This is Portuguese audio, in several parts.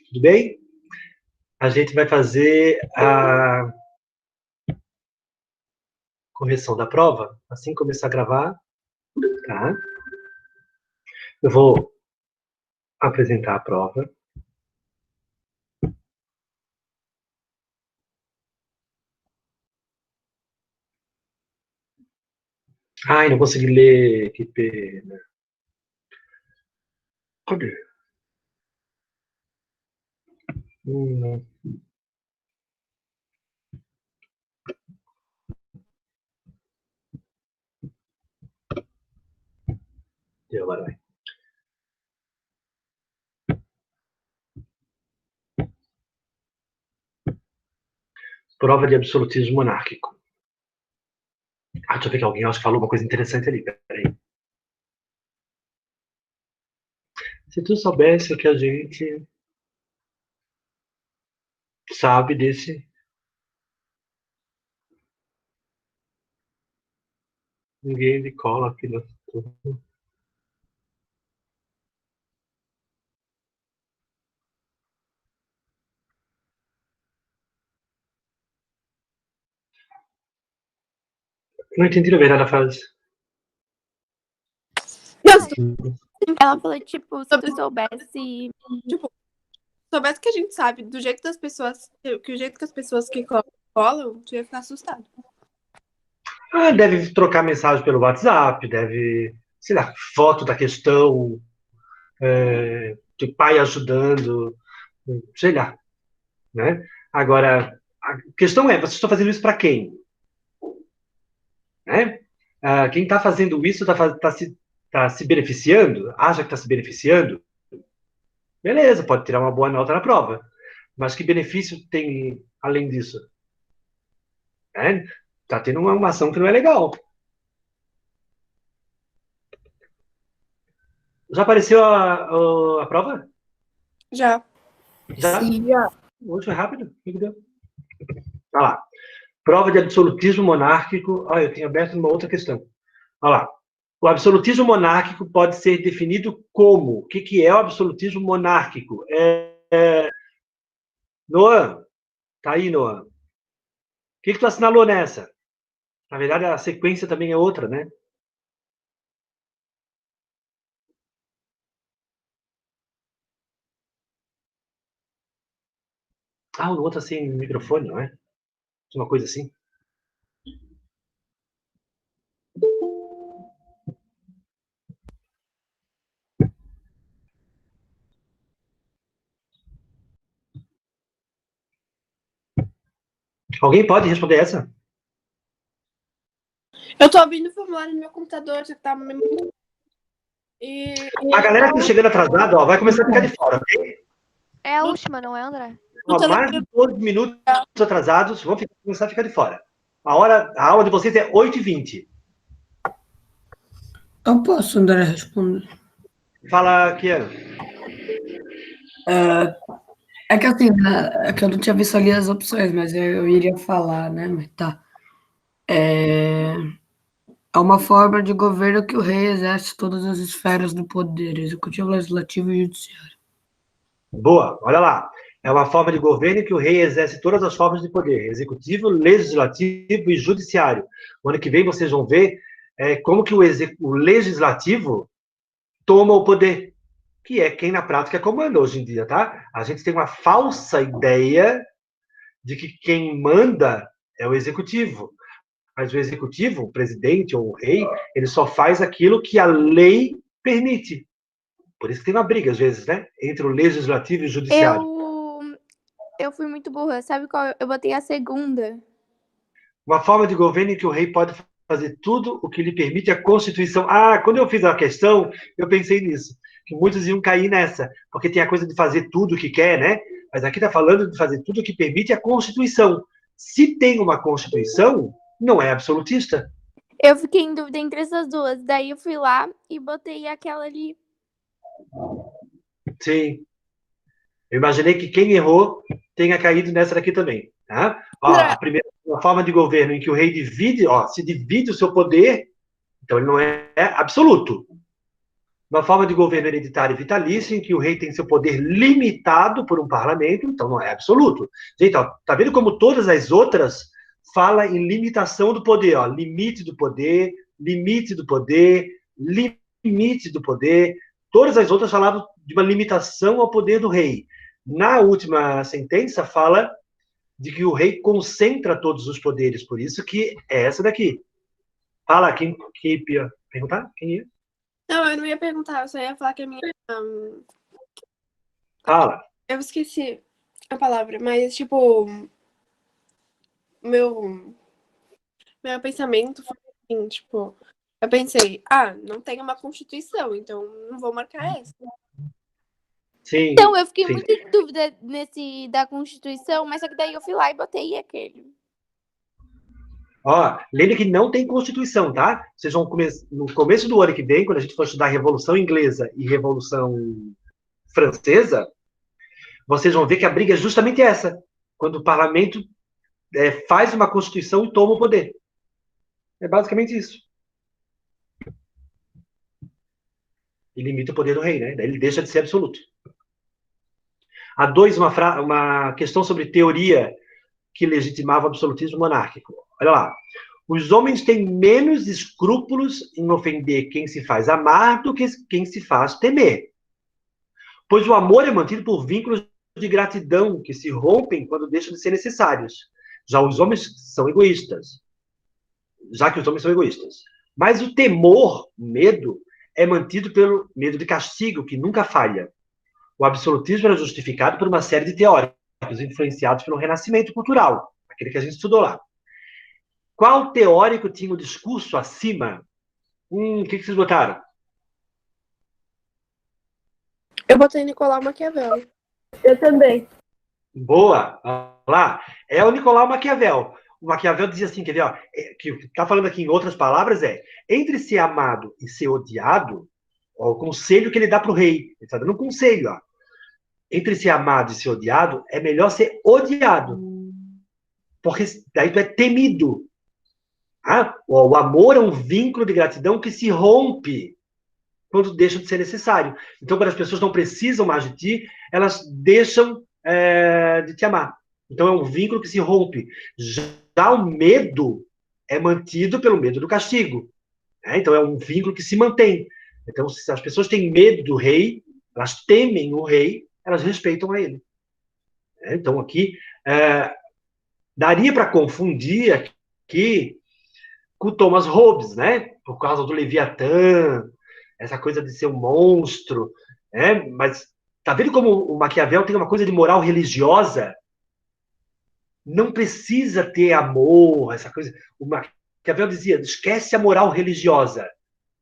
Tudo bem? A gente vai fazer a correção da prova. Assim que começar a gravar, tá? Eu vou apresentar a prova. Ai, não consegui ler, que pena. Cadê? Não. Agora vai. Prova de absolutismo monárquico. Deixa eu ver que alguém acho que falou uma coisa interessante ali. Peraí. Se tu soubesse que a gente sabe desse... Ninguém lhe cola aqui no... Não entendi a verdade da frase. Ela falou, tipo, se tu soubesse... Tipo, soubesse que a gente sabe do jeito das pessoas, que o jeito que as pessoas que colam, tu ia ficar assustado. Deve trocar mensagem pelo WhatsApp, deve, sei lá, foto da questão, de pai ajudando, sei lá, né? Agora, a questão é, vocês estão fazendo isso para quem? Né? Quem está fazendo isso tá se beneficiando? Acha que está se beneficiando? Beleza, pode tirar uma boa nota na prova. Mas que benefício tem além disso? Tá tendo uma ação que não é legal. Já apareceu a prova? Já. Já? Sim, já. Hoje foi rápido? O que deu? Olha lá. Prova de absolutismo monárquico. Eu tinha aberto uma outra questão. Olha lá. O absolutismo monárquico pode ser definido como? O que é o absolutismo monárquico? Noah? Tá aí, Noah. O que tu assinalou nessa? Na verdade, a sequência também é outra, né? O outro sem microfone, não é? Uma coisa assim. Alguém pode responder essa? Eu tô abrindo o formulário no meu computador, já tá muito... A galera que tá chegando atrasada, vai começar a ficar de fora, ok? É a última, não é, André? Mais de 12 minutos atrasados, vão começar a ficar de fora. A aula de vocês é 8h20. Eu posso, André, responder. Fala, Kian. É que assim, é que eu não tinha visto ali as opções, mas eu iria falar, né? Mas tá. É uma forma de governo que o rei exerce todas as esferas do poder, executivo, legislativo e judiciário. Boa, olha lá. É uma forma de governo que o rei exerce todas as formas de poder, executivo, legislativo e judiciário. No ano que vem vocês vão ver como que o legislativo toma o poder, que é quem na prática comanda hoje em dia, tá? A gente tem uma falsa ideia de que quem manda é o executivo. Mas o executivo, o presidente ou o rei, ele só faz aquilo que a lei permite. Por isso que tem uma briga, às vezes, né? Entre o legislativo e o judiciário. Eu fui muito burra. Sabe qual? Eu botei a segunda. Uma forma de governo em que o rei pode fazer tudo o que lhe permite a Constituição. Quando eu fiz a questão, eu pensei nisso. Que muitos iam cair nessa. Porque tem a coisa de fazer tudo o que quer, né? Mas aqui está falando de fazer tudo o que permite a Constituição. Se tem uma Constituição, não é absolutista. Eu fiquei em dúvida entre essas duas. Daí eu fui lá e botei aquela ali. Sim. Eu imaginei que quem errou tenha caído nessa daqui também. Tá? A primeira uma forma de governo em que o rei divide, se divide o seu poder, então ele não é absoluto. Uma forma de governo hereditário e vitalício, em que o rei tem seu poder limitado por um parlamento, então não é absoluto. Gente, ó, tá vendo como todas as outras falam em limitação do poder, ó, limite do poder, limite do poder, limite do poder. Todas as outras falavam de uma limitação ao poder do rei. Na última sentença, fala de que o rei concentra todos os poderes, por isso que é essa daqui. Fala, quem ia perguntar? Quem ia? Não, eu não ia perguntar, eu só ia falar que a minha. Fala. Eu esqueci a palavra, mas, tipo, meu pensamento foi assim, tipo, eu pensei, não tem uma Constituição, então não vou marcar essa. Sim. Então, eu fiquei sim. muito em dúvida nesse da Constituição, mas só que daí eu fui lá e botei aquele. Ó, lembre que não tem Constituição, tá? Vocês vão no começo do ano que vem, quando a gente for estudar Revolução Inglesa e Revolução Francesa, vocês vão ver que a briga é justamente essa. Quando o parlamento faz uma Constituição e toma o poder. É basicamente isso. E limita o poder do rei, né? Daí ele deixa de ser absoluto. Há uma questão sobre teoria que legitimava o absolutismo monárquico. Olha lá. Os homens têm menos escrúpulos em ofender quem se faz amar do que quem se faz temer. Pois o amor é mantido por vínculos de gratidão que se rompem quando deixam de ser necessários. Já que os homens são egoístas. Mas o temor, o medo, é mantido pelo medo de castigo, que nunca falha. O absolutismo era justificado por uma série de teóricos influenciados pelo renascimento cultural, aquele que a gente estudou lá. Qual teórico tinha o discurso acima? O que vocês botaram? Eu botei Nicolau Maquiavel. Eu também. Boa! Olha lá. É o Nicolau Maquiavel. O Maquiavel dizia assim, quer ver? Ó, que está falando aqui em outras palavras entre ser amado e ser odiado, ó, o conselho que ele dá para o rei. Ele está dando um conselho. Ó. Entre ser amado e ser odiado, é melhor ser odiado. Porque daí tu é temido. O amor é um vínculo de gratidão que se rompe quando deixa de ser necessário. Então, quando as pessoas não precisam mais de ti, elas deixam de te amar. Então, é um vínculo que se rompe. Já o medo é mantido pelo medo do castigo. Então, é um vínculo que se mantém. Então, se as pessoas têm medo do rei, elas temem o rei, elas respeitam a ele. Então, aqui, daria para confundir aqui com Thomas Hobbes, né? Por causa do Leviatã, essa coisa de ser um monstro, né? Mas tá vendo como o Maquiavel tem uma coisa de moral religiosa? Não precisa ter amor, essa coisa. O Maquiavel dizia: esquece a moral religiosa,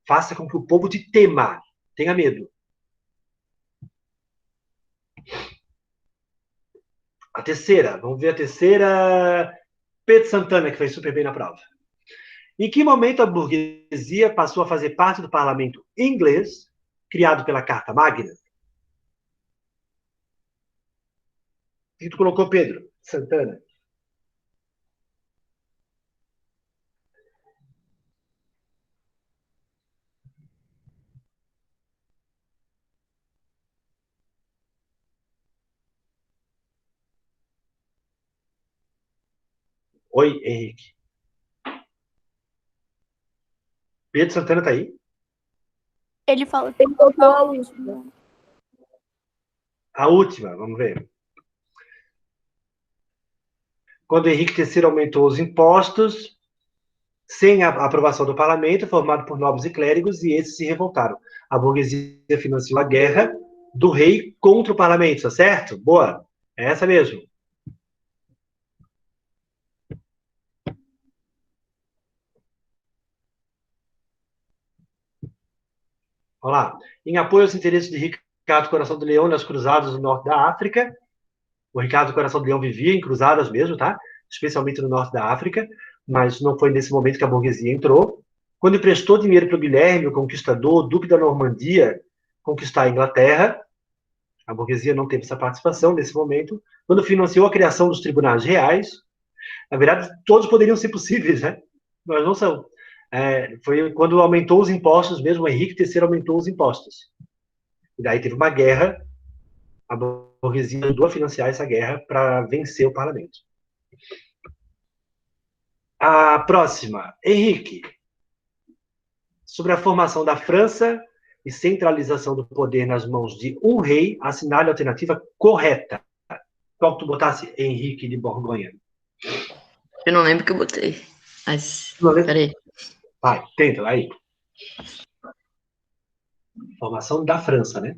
faça com que o povo te tema, tenha medo. A terceira, vamos ver a terceira. Pedro Santana, que fez super bem na prova. Em que momento a burguesia passou a fazer parte do parlamento inglês, criado pela Carta Magna? O que tu colocou, Pedro Santana? Oi, Henrique. Pedro Santana tá aí? Ele falou que ele colocou a última. A última, vamos ver. Quando Henrique III aumentou os impostos, sem a aprovação do parlamento, formado por nobres e clérigos, e esses se revoltaram. A burguesia financiou a guerra do rei contra o parlamento, tá certo? Boa. É essa mesmo. Olha lá. Em apoio aos interesses de Ricardo Coração do Leão nas cruzadas do norte da África, o Ricardo Coração do Leão vivia em cruzadas mesmo, tá? Especialmente no norte da África, mas não foi nesse momento que a burguesia entrou. Quando emprestou dinheiro para o Guilherme, o conquistador, duque da Normandia, conquistar a Inglaterra, a burguesia não teve essa participação nesse momento. Quando financiou a criação dos tribunais reais, na verdade, todos poderiam ser possíveis, né? Mas não são. Foi quando aumentou os impostos, mesmo o Henrique III aumentou os impostos. E daí teve uma guerra, a burguesia ajudou a financiar essa guerra para vencer o parlamento. A próxima, Henrique, sobre a formação da França e centralização do poder nas mãos de um rei, assinale a alternativa correta. Qual que tu botasse? Henrique de Borgonha. Eu não lembro o que eu botei. Mas, peraí. Vai, tenta, aí. Formação da França, né?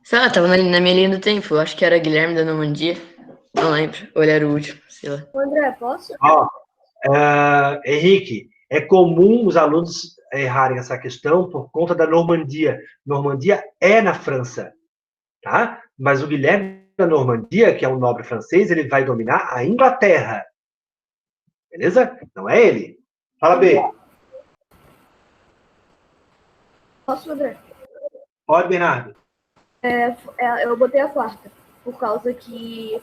Sei lá, tava na minha linha do tempo. Eu acho que era Guilherme da Normandia. Não lembro. Ou ele era o último, sei lá. André, posso? Henrique, é comum os alunos errarem essa questão por conta da Normandia. Normandia é na França, tá? Mas o Guilherme da Normandia, que é um nobre francês, ele vai dominar a Inglaterra. Beleza? Não é ele. Fala, B. Posso, André? Pode, Bernardo. Eu botei a quarta, por causa que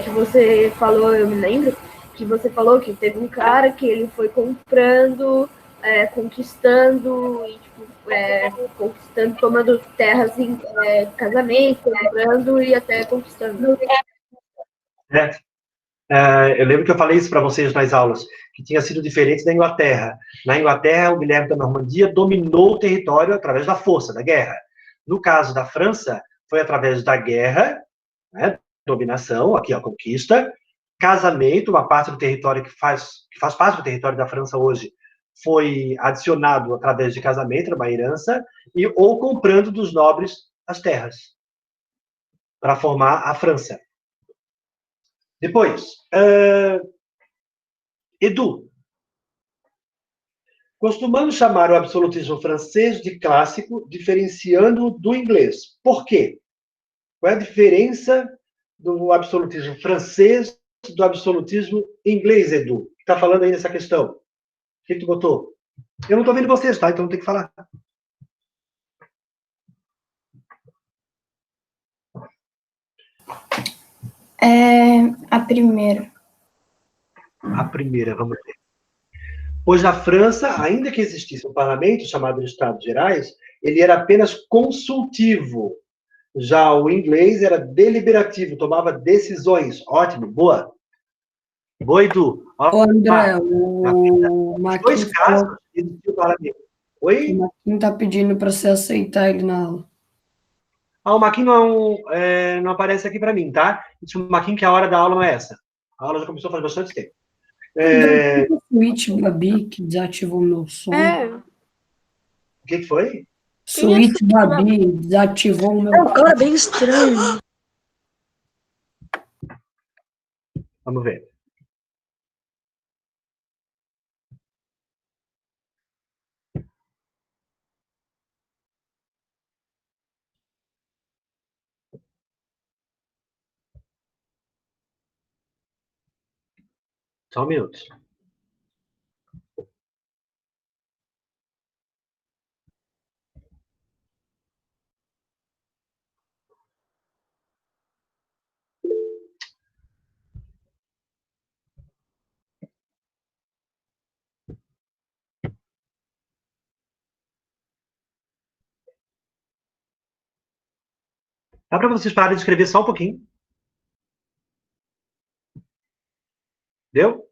que você falou, eu me lembro, que você falou que teve um cara que ele foi comprando, conquistando, e, tipo, conquistando, tomando terras em casamento, comprando e até conquistando. Eu lembro que eu falei isso para vocês nas aulas, que tinha sido diferente da Inglaterra. Na Inglaterra, o Guilherme da Normandia dominou o território através da força, da guerra. No caso da França, foi através da guerra, né, dominação, aqui a conquista, casamento, uma parte do território que faz parte do território da França hoje, foi adicionado através de casamento, uma herança, ou comprando dos nobres as terras, para formar a França. Depois, Edu, costumamos chamar o absolutismo francês de clássico, diferenciando-o do inglês. Por quê? Qual é a diferença do absolutismo francês do absolutismo inglês, Edu? Está falando aí nessa questão. O que tu botou? Eu não estou vendo vocês, tá? Então não tem que falar. A primeira. A primeira, vamos ver. Pois na França, ainda que existisse um parlamento chamado de Estados Gerais, ele era apenas consultivo. Já o inglês era deliberativo, tomava decisões. Ótimo, boa. Boa, Edu. Ô, André, o Nos dois Marquinhos casos, existiu o parlamento. Oi? o Marquinhos tá pedindo para você aceitar ele na aula. O Maquinho não aparece aqui para mim, tá? O Maquinho que a hora da aula não é essa. A aula já começou faz bastante tempo. O Switch Babi, que desativou o meu som. O que foi? Switch Babi desativou o meu som. Cara, bem estranho. Vamos ver. Só um minuto. Dá para vocês pararem de escrever só um pouquinho? Deu?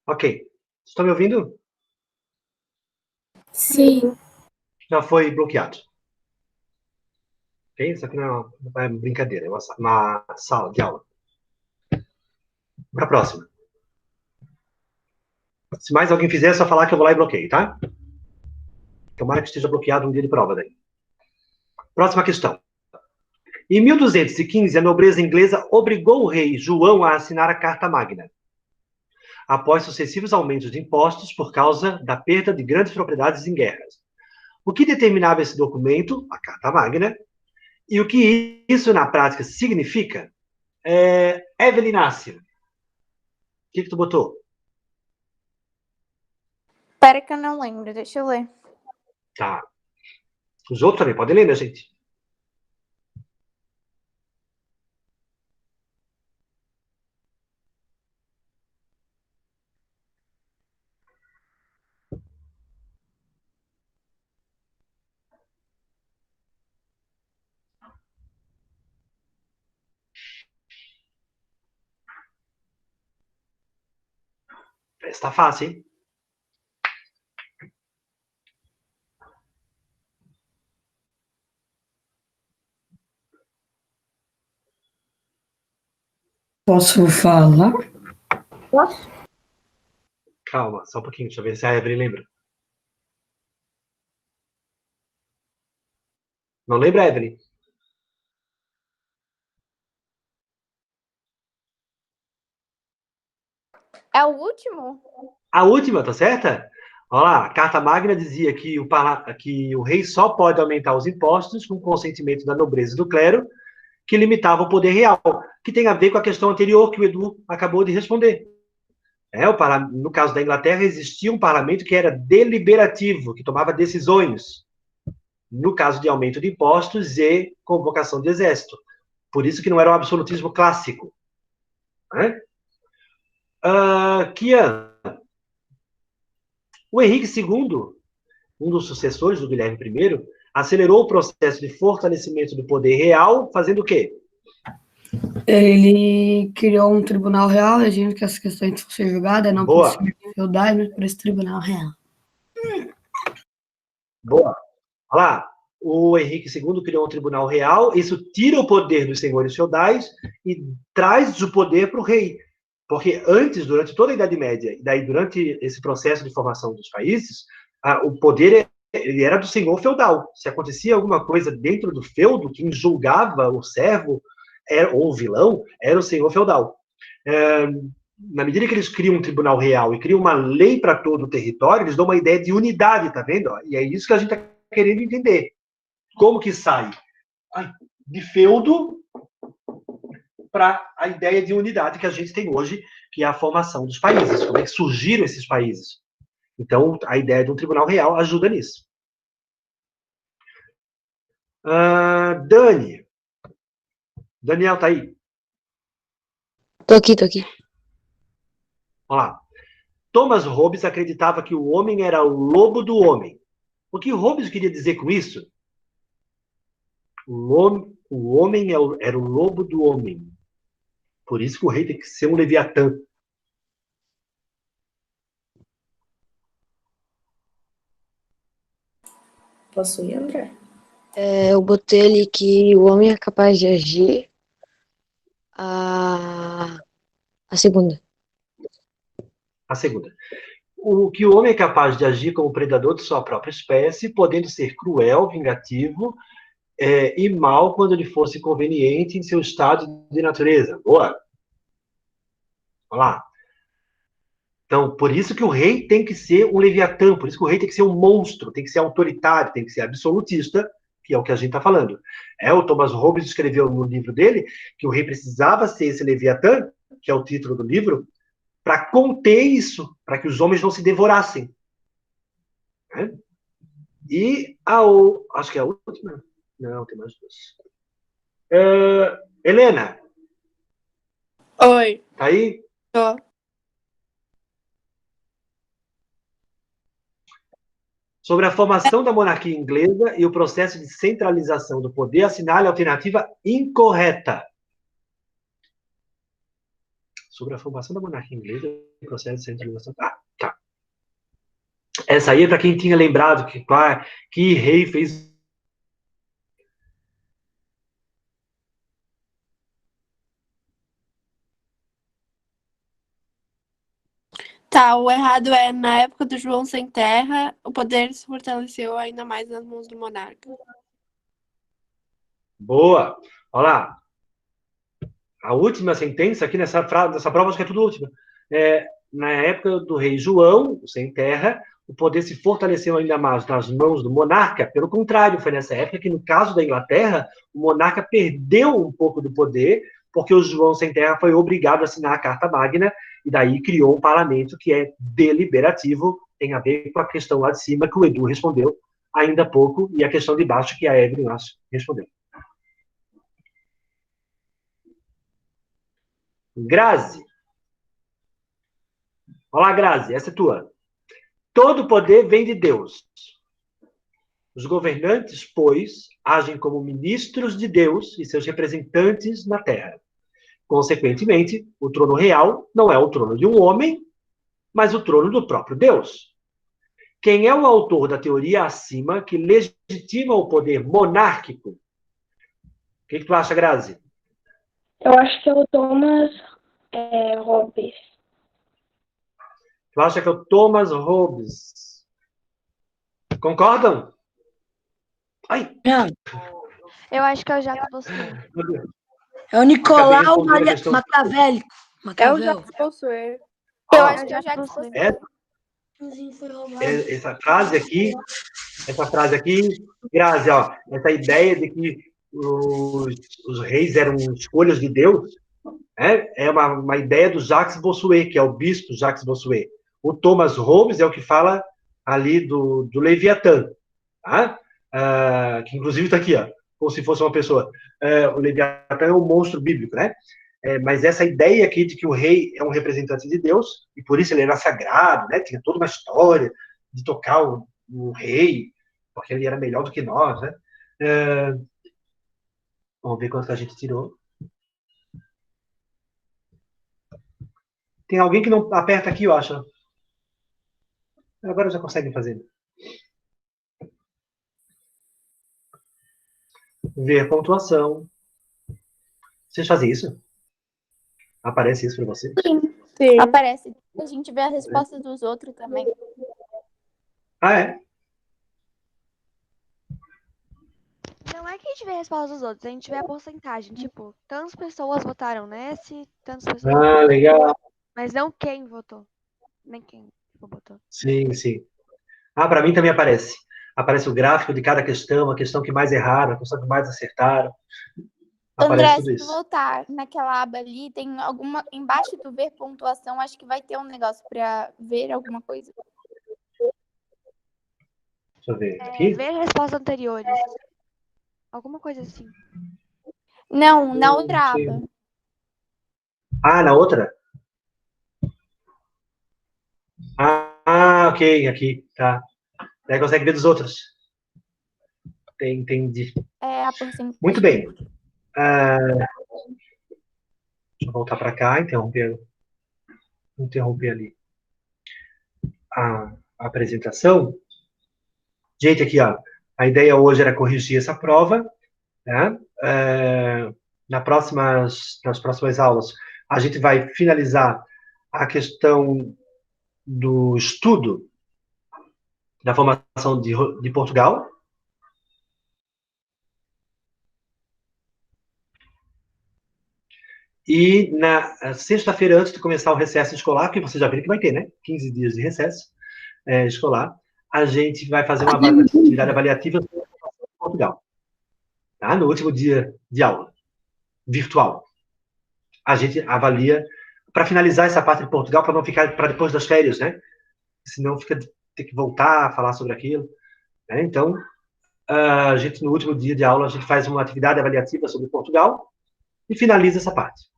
Ok. Vocês estão me ouvindo? Sim. Já foi bloqueado. Ok? Isso aqui não é brincadeira, é uma sala de aula. Para a próxima. Se mais alguém fizer, é só falar que eu vou lá e bloqueio, tá? Tomara que esteja bloqueado um dia de prova daí. Próxima questão. Em 1215, a nobreza inglesa obrigou o rei João a assinar a Carta Magna, após sucessivos aumentos de impostos por causa da perda de grandes propriedades em guerras. O que determinava esse documento, a Carta Magna, e o que isso na prática significa? Evelyn Inácio, o que tu botou? Espera que eu não lembro, deixa eu ler. Tá. Os outros também podem ler, né, gente? Está fácil, hein? Posso falar? Posso? Calma, só um pouquinho, deixa eu ver se a Evelyn lembra. Não lembra, Evelyn? É o último? A última, tá certa? Olha lá, a Carta Magna dizia que que o rei só pode aumentar os impostos com consentimento da nobreza e do clero, que limitava o poder real, que tem a ver com a questão anterior que o Edu acabou de responder. No caso da Inglaterra, existia um parlamento que era deliberativo, que tomava decisões, no caso de aumento de impostos e convocação de exército. Por isso que não era um absolutismo clássico. Né? Kian, o Henrique II, um dos sucessores do Guilherme I, acelerou o processo de fortalecimento do poder real, fazendo o quê? Ele criou um tribunal real, exigindo que as questões fossem julgadas, não por feudais, mas por esse tribunal real. Boa. Olha lá, o Henrique II criou um tribunal real, isso tira o poder dos senhores feudais e traz o poder para o rei. Porque antes, durante toda a Idade Média, e daí durante esse processo de formação dos países, o poder ele era do senhor feudal. Se acontecia alguma coisa dentro do feudo, quem julgava o servo ou o vilão era o senhor feudal. Na medida que eles criam um tribunal real e criam uma lei para todo o território, eles dão uma ideia de unidade, tá vendo? E é isso que a gente está querendo entender. Como que sai de feudo para a ideia de unidade que a gente tem hoje, que é a formação dos países. Como é que surgiram esses países? Então, a ideia de um tribunal real ajuda nisso. Dani. Daniel, tá aí? Tô aqui. Olha lá. Thomas Hobbes acreditava que o homem era o lobo do homem. O que Hobbes queria dizer com isso? O homem era o lobo do homem. Por isso que o rei tem que ser um leviatã. Posso ir, André? Eu botei ali que o homem é capaz de agir a segunda. A segunda. O que o homem é capaz de agir como predador de sua própria espécie, podendo ser cruel, vingativo e mal quando lhe fosse conveniente em seu estado de natureza. Boa. Olha lá. Então, por isso que o rei tem que ser um leviatã, por isso que o rei tem que ser um monstro, tem que ser autoritário, tem que ser absolutista, que é o que a gente está falando. O Thomas Hobbes escreveu no livro dele que o rei precisava ser esse leviatã, que é o título do livro, para conter isso, para que os homens não se devorassem. Né? E acho que é a última. Não, tem mais duas. Helena. Oi. Tá aí? Tô. Sobre a formação da monarquia inglesa e o processo de centralização do poder, assinale a alternativa incorreta. sobre a formação da monarquia inglesa e o processo de centralização. Ah, tá. Essa aí é para quem tinha lembrado que rei fez. Tá, o errado é, na época do João Sem Terra, o poder se fortaleceu ainda mais nas mãos do monarca. Boa! Olha lá. A última sentença aqui nessa prova, acho que é tudo última. Na época do rei João, Sem Terra, o poder se fortaleceu ainda mais nas mãos do monarca. Pelo contrário, foi nessa época que, no caso da Inglaterra, o monarca perdeu um pouco do poder, porque o João Sem Terra foi obrigado a assinar a Carta Magna, e daí criou um parlamento que é deliberativo, tem a ver com a questão lá de cima que o Edu respondeu ainda há pouco, e a questão de baixo que a Evelyn respondeu. Grazi. Olá, Grazi, essa é tua. Todo poder vem de Deus. Os governantes, pois, agem como ministros de Deus e seus representantes na terra. Consequentemente, o trono real não é o trono de um homem, mas o trono do próprio Deus. Quem é o autor da teoria acima que legitima o poder monárquico? O que tu acha, Grazi? Eu acho que é o Thomas Hobbes. Tu acha que é o Thomas Hobbes? Concordam? Ai! Não, Eu acho que é o Jacques Bossuet. é o Nicolau respondendo a questão- Maquiavel. É o Jacques Bossuet. Eu acho que é o Jacques Bossuet. Essa frase aqui, Grazi, ó, essa ideia de que os reis eram escolhas de Deus, é uma ideia do Jacques Bossuet, que é o bispo Jacques Bossuet. O Thomas Hobbes é o que fala ali do Leviatã, tá? Que inclusive está aqui, ó, como se fosse uma pessoa. O Leviatã é um monstro bíblico, né? Mas essa ideia aqui de que o rei é um representante de Deus, e por isso ele era sagrado, né? Tinha toda uma história de tocar o rei, porque ele era melhor do que nós, né? Vamos ver quanto que a gente tirou. Tem alguém que não aperta aqui, eu acho. Agora já conseguem fazer. Ver pontuação. Vocês fazem isso? Aparece isso para você? Sim. Aparece. A gente vê a resposta dos outros também. Ah, é? Não é que a gente vê a resposta dos outros, a gente vê a porcentagem. Tipo, tantas pessoas votaram nesse, tantas pessoas. Ah, legal. Mas não quem votou. Nem quem votou. Sim, sim. Para mim também aparece. Aparece o gráfico de cada questão, a questão que mais erraram, a questão que mais acertaram. André, Aparece tudo se tu isso. voltar naquela aba ali, tem alguma. Embaixo do ver pontuação, acho que vai ter um negócio pra ver alguma coisa. Deixa eu ver. Aqui? Ver respostas anteriores. Alguma coisa assim. Não, na outra Sim. aba. Na outra? Ok, aqui, tá. Daí consegue ver dos outros. Entendi. É a porcentagem. Muito bem. Deixa eu voltar para cá, interromper ali a apresentação. Gente, aqui, ó, a ideia hoje era corrigir essa prova, né? Nas próximas aulas, a gente vai finalizar a questão do estudo da formação de Portugal. E na sexta-feira, antes de começar o recesso escolar, que vocês já viram que vai ter, né? 15 dias de recesso escolar, a gente vai fazer uma atividade avaliativa sobre Portugal. Tá? No último dia de aula, virtual. A gente avalia, para finalizar essa parte de Portugal, para não ficar para depois das férias, né? Senão ter que voltar a falar sobre aquilo. Né? Então, a gente, no último dia de aula, a gente faz uma atividade avaliativa sobre Portugal e finaliza essa parte.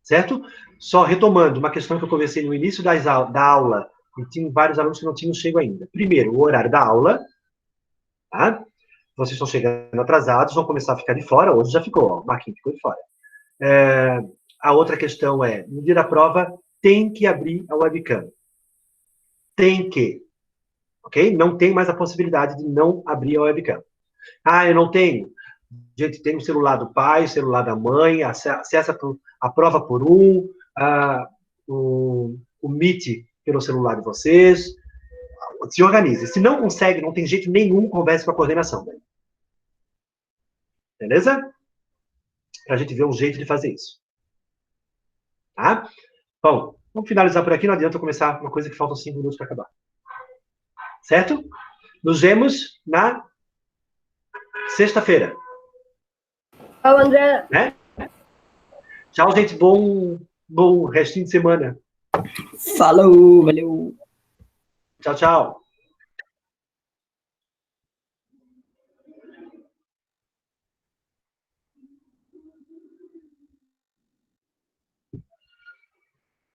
Certo? Só retomando uma questão que eu conversei no início da aula, e tinha vários alunos que não tinham chego ainda. Primeiro, o horário da aula. Tá? Vocês estão chegando atrasados, vão começar a ficar de fora. Hoje já ficou, ó, o Marquinhos ficou de fora. A outra questão é, no dia da prova, tem que abrir a webcam. Tem que. Ok? Não tem mais a possibilidade de não abrir a webcam. Ah, eu não tenho. Gente, tem o celular do pai, o celular da mãe, acessa a prova por o Meet pelo celular de vocês. Se organize. Se não consegue, não tem jeito nenhum, converse com a coordenação. Né? Beleza? Pra gente ver um jeito de fazer isso. Tá? Bom, vamos finalizar por aqui. Não adianta eu começar uma coisa que faltam 5 minutos para acabar. Certo? Nos vemos na sexta-feira. Tchau, André. Né? Tchau, gente. Bom restinho de semana. Falou, valeu. Tchau, tchau.